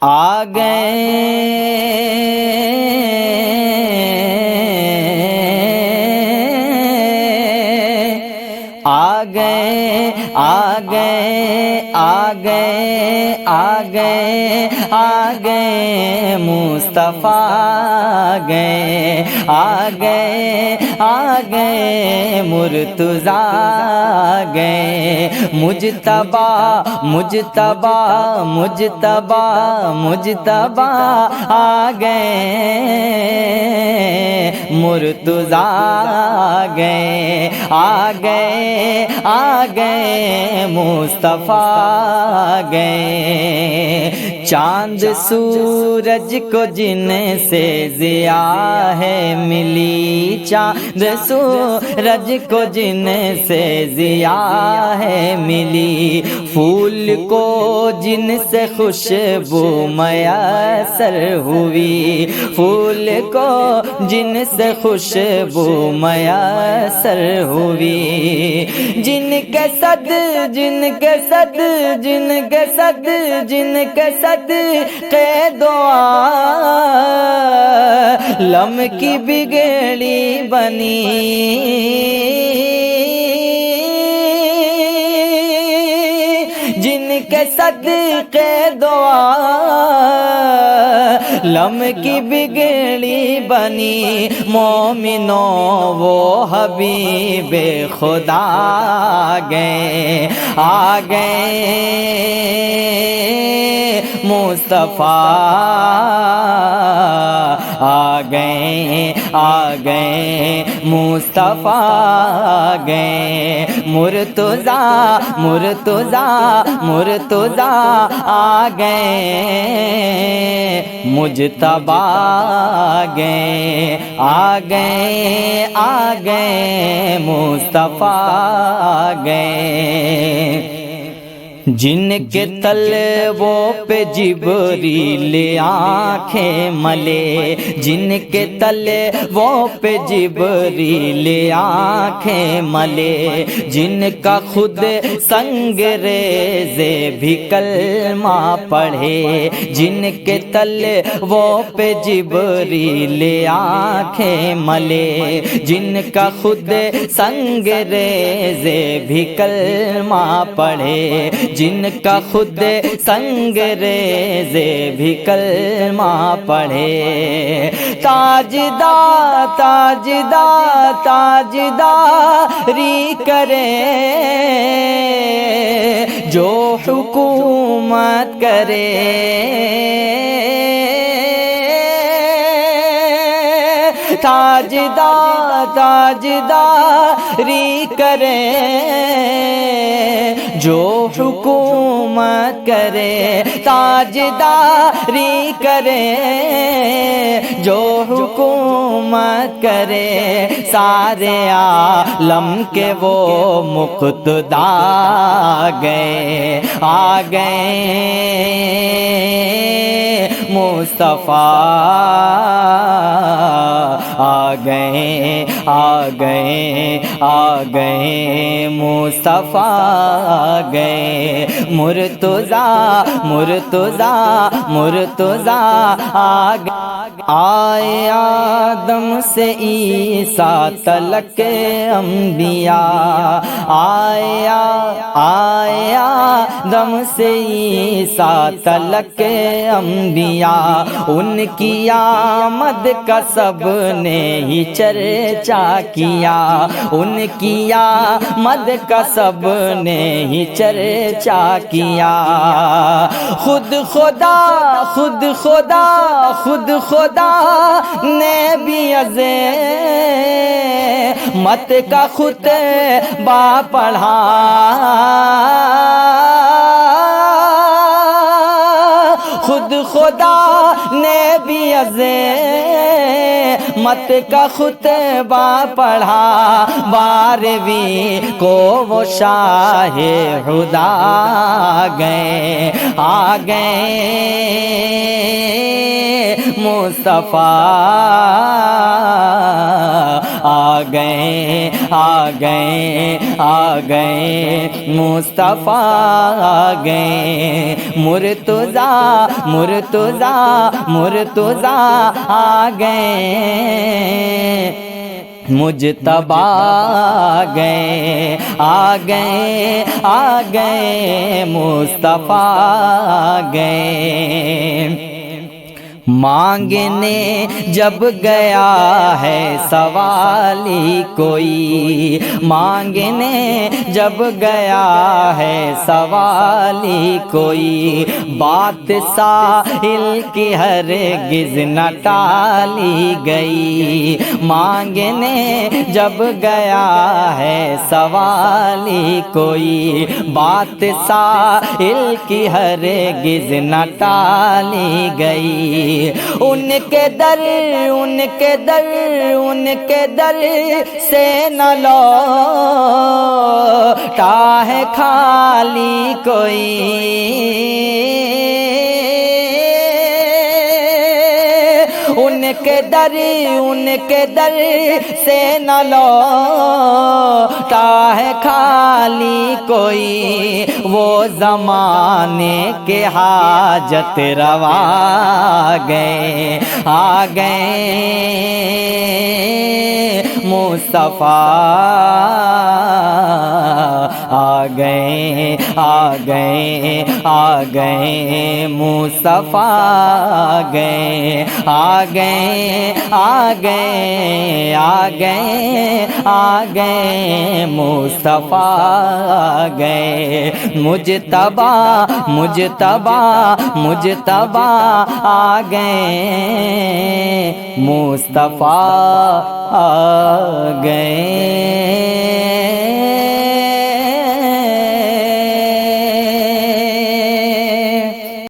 آ گئے آ گئے آ گئے آ گئے آ گئے آ گئے مصطفیٰ گئے آ گئے آ گئے مرتضیٰ گئے مجتبی مجتبی مجتبی مجتبی آ گئے مرتضیٰ گئے آ گئے آ گئے مصطفیٰ گئے چاند سورج کو جن سے ضیاء ہے ملی چاند سورج کو جن سے ضیاء ہے ملی پھول کو جن سے خوشبو میسر ہوئی پھول کو جن سے خوشبو میسر ہوئی جن کے صد جن کے صد جن کے صد جن کے صد کے دعا لم کی بگڑی بنی جن کے صدقے دعا لم کی بگڑی بنی مومنوں وہ حبیب خدا گئے آ گئے مصطفیٰ آ گئے آ گئے مصطفیٰ گئے مرتضیٰ مرتضیٰ مرتضیٰ آ گئے مجتبی گئے آ گئے آ گئے مصطفیٰ گئے جن کے تلووں پہ جبریل آنکھیں ملے جن کے تلووں پہ جبریل آنکھیں ملے جن کا خود سنگ ریزے بھی کلمہ پڑھے جن کے تلووں پہ جبریل آنکھیں ملے جن کا خود سنگ ریزے بھی کلمہ پڑھے جن کا خود سنگ ریزے بھی کلمہ پڑھے تاجدار تاجدار تاجداری کرے جو حکومت کرے تاجدار تاجداری کرے جو حکومت کرے تاجداری کرے جو حکومت کرے سارے عالم کے وہ مقتدا گئے آ گئے مصطفیٰ آ گئے آ گئے آ گئے مصطفیٰ گئے مرتضیٰ مرتضیٰ مرتضیٰ آ گئے آئے آدم سے عیسیٰ تلک انبیاء آئے آدم سے عیسیٰ تلک انبیاء ان کی آمد کا سب نے ہی چرچا کیا ان کی آمد کا سب نے ہی چرچا کیا خود خدا خود خدا خود خدا نے بھی عظمت کا خطبہ پڑھا خود خدا نے بھی عظمت کا خطبہ پڑھا بارہویں کو وہ شاہ خدا گئے آ گئے مصطفیٰ آ گئے آ گئے آ گئے مصطفیٰ آ گئے مرتضیٰ مرتضیٰ مرتضیٰ آ گئے مجتبیٰ آ گئے آ گئے آ گئے مصطفیٰ آ گئے مانگنے جب گیا ہے سوالی کوئی مانگنے جب گیا ہے سوالی کوئی بات سائل کی ہرگز نہ ٹالی گئی مانگنے جب گیا ہے سوالی کوئی بات سائل کی ہرگز نہ ٹالی گئی ان کے در ان کے در ان کے در سے نہ لوٹا ہے خالی کوئی ان کے در سے نہ لوٹا ہے خالی کوئی وہ زمانے کے حاجت روا آ گئے مصطفیٰ آ گئے آ گئے آ گئے مصطفیٰ آ گئے آ گئے آ گئے آ گئے آ گئے مصطفیٰ آ گئے مجتبیٰ مجتبیٰ مجتبیٰ آ گئے مصطفیٰ آ گئے